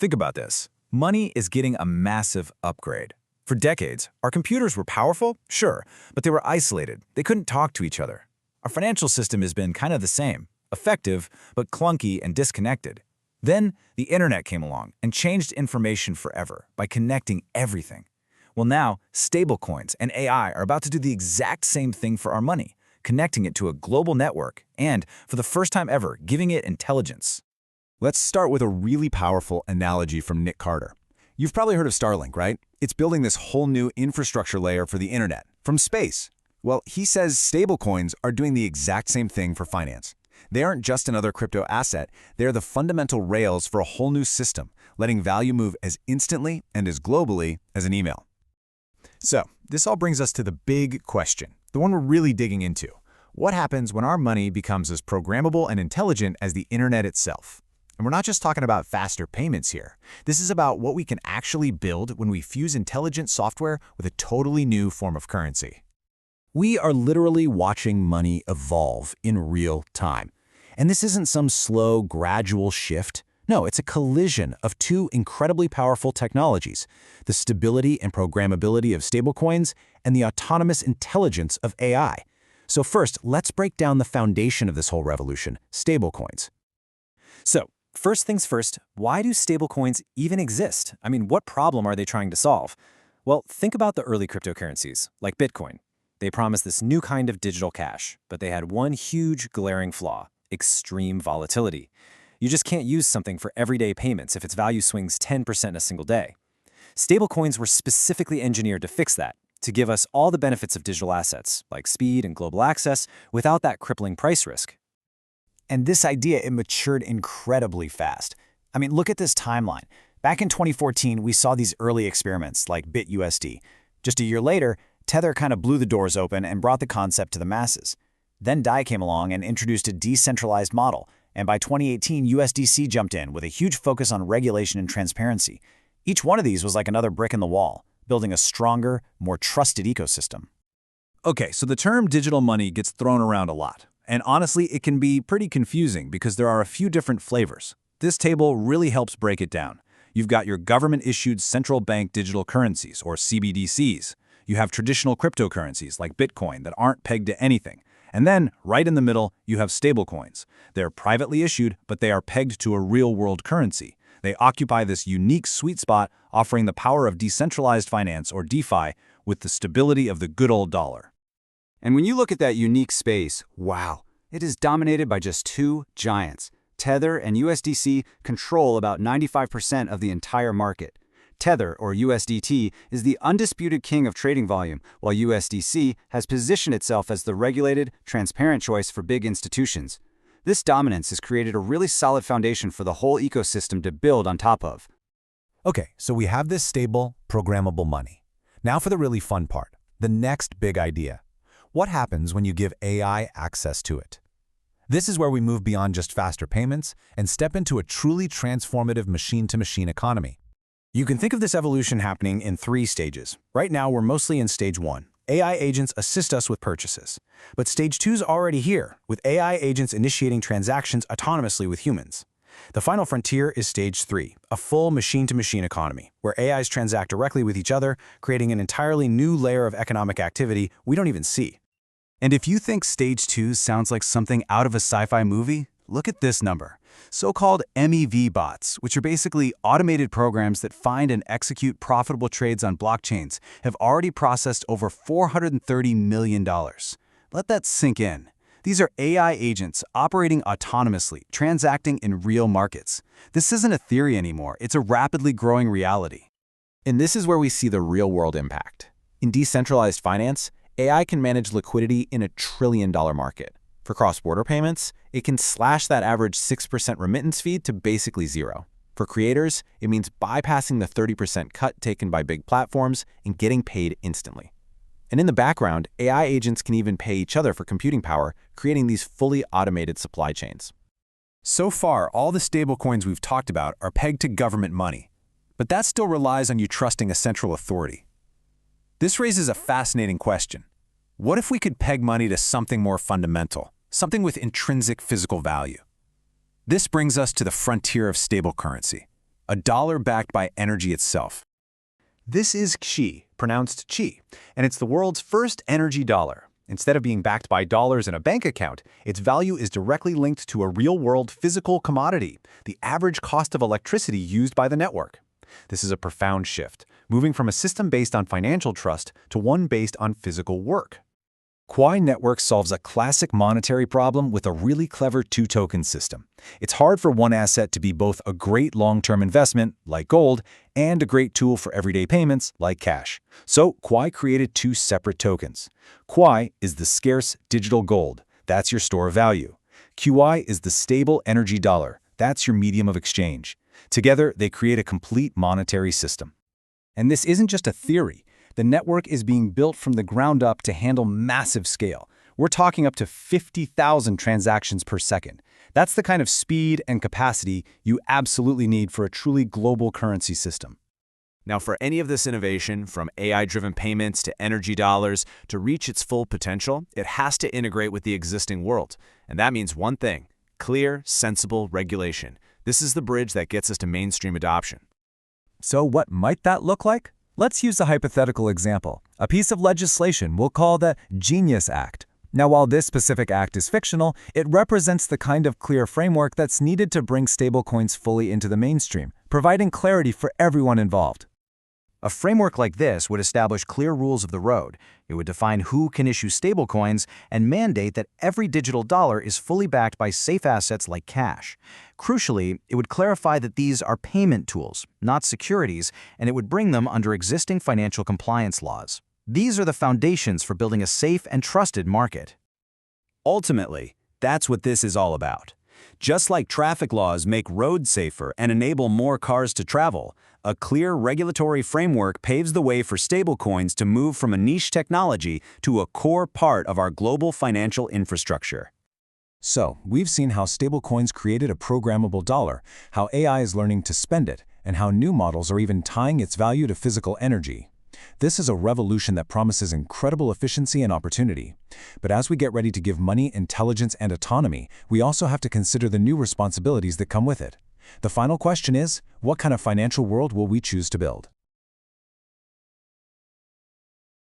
Think about this. Money is getting a massive upgrade. For decades, our computers were powerful, sure, but they were isolated. They couldn't talk to each other. Our financial system has been kind of the same, effective, but clunky and disconnected. Then, the internet came along and changed information forever by connecting everything. Well, now, stablecoins and AI are about to do the exact same thing for our money, connecting it to a global network and, for the first time ever, giving it intelligence. Let's start with a really powerful analogy from Nick Carter. You've probably heard of Starlink, right? It's building this whole new infrastructure layer for the internet, from space. Well, he says stablecoins are doing the exact same thing for finance. They aren't just another crypto asset, they're the fundamental rails for a whole new system, letting value move as instantly and as globally as an email. So, this all brings us to the big question, the one we're really digging into. What happens when our money becomes as programmable and intelligent as the internet itself? And we're not just talking about faster payments here. This is about what we can actually build when we fuse intelligent software with a totally new form of currency. We are literally watching money evolve in real time. And this isn't some slow, gradual shift. No, it's a collision of two incredibly powerful technologies, the stability and programmability of stablecoins and the autonomous intelligence of AI. So first, let's break down the foundation of this whole revolution, stablecoins. So, first things first, why do stablecoins even exist? I mean, what problem are they trying to solve? Well, think about the early cryptocurrencies, like Bitcoin. They promised this new kind of digital cash, but they had one huge glaring flaw: extreme volatility. You just can't use something for everyday payments if its value swings 10% in a single day. Stablecoins were specifically engineered to fix that, to give us all the benefits of digital assets, like speed and global access, without that crippling price risk. And this idea, it matured incredibly fast. I mean, look at this timeline. Back in 2014, we saw these early experiments like BitUSD. Just a year later, Tether kind of blew the doors open and brought the concept to the masses. Then DAI came along and introduced a decentralized model, and by 2018, USDC jumped in with a huge focus on regulation and transparency. Each one of these was like another brick in the wall, building a stronger, more trusted ecosystem. Okay, so the term digital money gets thrown around a lot. And honestly, it can be pretty confusing because there are a few different flavors. This table really helps break it down. You've got your government-issued central bank digital currencies, or CBDCs. You have traditional cryptocurrencies like Bitcoin that aren't pegged to anything. And then, right in the middle, you have stablecoins. They're privately issued, but they are pegged to a real-world currency. They occupy this unique sweet spot, offering the power of decentralized finance, or DeFi, with the stability of the good old dollar. And when you look at that unique space, wow, it is dominated by just two giants. Tether and USDC control about 95% of the entire market. Tether, or USDT, is the undisputed king of trading volume, while USDC has positioned itself as the regulated, transparent choice for big institutions. This dominance has created a really solid foundation for the whole ecosystem to build on top of. Okay, so we have this stable, programmable money. Now for the really fun part, the next big idea. What happens when you give AI access to it? This is where we move beyond just faster payments and step into a truly transformative machine-to-machine economy. You can think of this evolution happening in 3 stages. Right now, we're mostly in stage 1. AI agents assist us with purchases. But stage 2 is already here, with AI agents initiating transactions autonomously with humans. The final frontier is stage 3, a full machine-to-machine economy, where AIs transact directly with each other, creating an entirely new layer of economic activity we don't even see. And if you think stage 2 sounds like something out of a sci-fi movie, look at this number. So-called MEV bots, which are basically automated programs that find and execute profitable trades on blockchains, have already processed over $430 million. Let that sink in. These are AI agents operating autonomously, transacting in real markets. This isn't a theory anymore, it's a rapidly growing reality. And this is where we see the real-world impact. In decentralized finance, AI can manage liquidity in a trillion-dollar market. For cross-border payments, it can slash that average 6% remittance fee to basically zero. For creators, it means bypassing the 30% cut taken by big platforms and getting paid instantly. And in the background, AI agents can even pay each other for computing power, creating these fully automated supply chains. So far, all the stablecoins we've talked about are pegged to government money. But that still relies on you trusting a central authority. This raises a fascinating question. What if we could peg money to something more fundamental, something with intrinsic physical value? This brings us to the frontier of stable currency, a dollar backed by energy itself. This is Xi, pronounced Chi, and it's the world's first energy dollar. Instead of being backed by dollars in a bank account, its value is directly linked to a real-world physical commodity, the average cost of electricity used by the network. This is a profound shift, moving from a system based on financial trust to one based on physical work. Quai Network solves a classic monetary problem with a really clever two-token system. It's hard for one asset to be both a great long-term investment, like gold, and a great tool for everyday payments, like cash. So Quai created two separate tokens. Quai is the scarce digital gold. That's your store of value. QI is the stable energy dollar. That's your medium of exchange. Together, they create a complete monetary system. And this isn't just a theory. The network is being built from the ground up to handle massive scale. We're talking up to 50,000 transactions per second. That's the kind of speed and capacity you absolutely need for a truly global currency system. Now, for any of this innovation, from AI-driven payments to energy dollars, to reach its full potential, it has to integrate with the existing world. And that means one thing: clear, sensible regulation. This is the bridge that gets us to mainstream adoption. So what might that look like? Let's use a hypothetical example. A piece of legislation we'll call the Genius Act. Now, while this specific act is fictional, it represents the kind of clear framework that's needed to bring stablecoins fully into the mainstream, providing clarity for everyone involved. A framework like this would establish clear rules of the road. It would define who can issue stablecoins and mandate that every digital dollar is fully backed by safe assets like cash. Crucially, it would clarify that these are payment tools, not securities, and it would bring them under existing financial compliance laws. These are the foundations for building a safe and trusted market. Ultimately, that's what this is all about. Just like traffic laws make roads safer and enable more cars to travel, a clear regulatory framework paves the way for stablecoins to move from a niche technology to a core part of our global financial infrastructure. So, we've seen how stablecoins created a programmable dollar, how AI is learning to spend it, and how new models are even tying its value to physical energy. This is a revolution that promises incredible efficiency and opportunity. But as we get ready to give money intelligence and autonomy, we also have to consider the new responsibilities that come with it. The final question is, what kind of financial world will we choose to build?